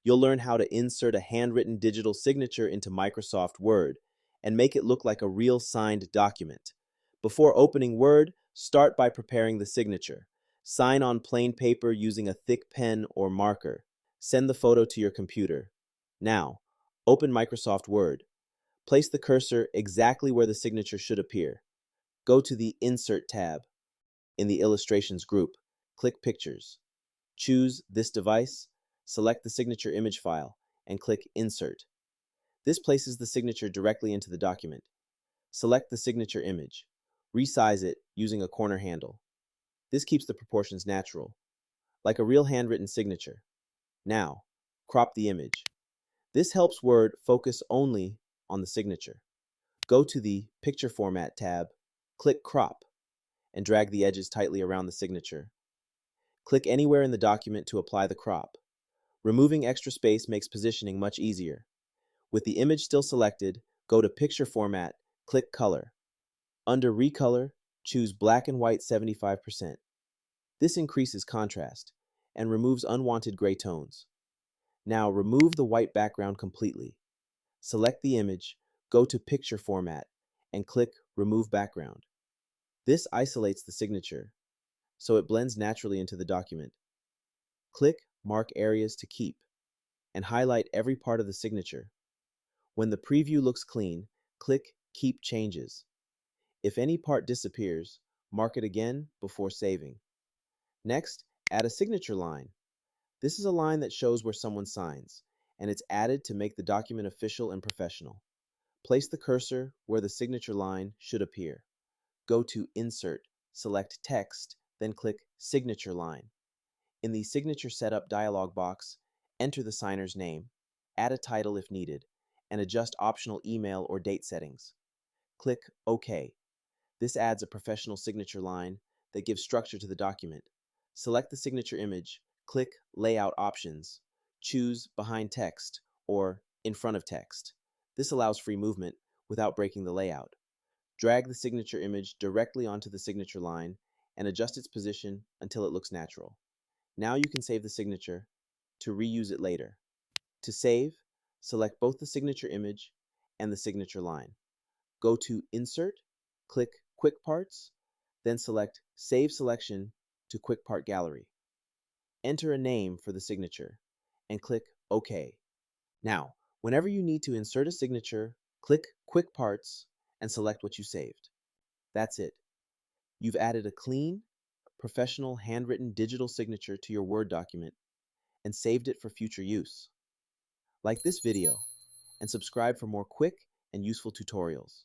you'll learn how to insert a handwritten digital signature into Microsoft Word and make it look like a real signed document. Before opening Word, start by preparing the signature. Sign on plain paper using a thick pen or marker. Send the photo to your computer. Now, open Microsoft Word. Place the cursor exactly where the signature should appear. Go to the Insert tab. In the Illustrations group, click Pictures. Choose this device, select the signature image file, and click Insert. This places the signature directly into the document. Select the signature image. Resize it using a corner handle. This keeps the proportions natural, like a real handwritten signature. Now, crop the image. This helps Word focus only on the signature. Go to the Picture Format tab, click Crop, and drag the edges tightly around the signature. Click anywhere in the document to apply the crop. Removing extra space makes positioning much easier. With the image still selected, go to Picture Format, click Color. Under Recolor, choose Black and White 75%. This increases contrast and removes unwanted gray tones. Now remove the white background completely. Select the image, go to Picture Format, and click Remove Background. This isolates the signature, so it blends naturally into the document. Click Mark Areas to Keep, and highlight every part of the signature. When the preview looks clean, click Keep Changes. If any part disappears, mark it again before saving. Next, add a signature line. This is a line that shows where someone signs, and it's added to make the document official and professional. Place the cursor where the signature line should appear. Go to Insert, select Text, then click Signature Line. In the Signature Setup dialog box, enter the signer's name, add a title if needed, and adjust optional email or date settings. Click OK. This adds a professional signature line that gives structure to the document. Select the signature image, click Layout Options, choose Behind Text or In Front of Text. This allows free movement without breaking the layout. Drag the signature image directly onto the signature line and adjust its position until it looks natural. Now you can save the signature to reuse it later. To save, select both the signature image and the signature line. Go to Insert, click Quick Parts, then select Save Selection to Quick Part Gallery. Enter a name for the signature and click OK. Now, whenever you need to insert a signature, click Quick Parts and select what you saved. That's it. You've added a clean, professional handwritten digital signature to your Word document and saved it for future use. Like this video and subscribe for more quick and useful tutorials.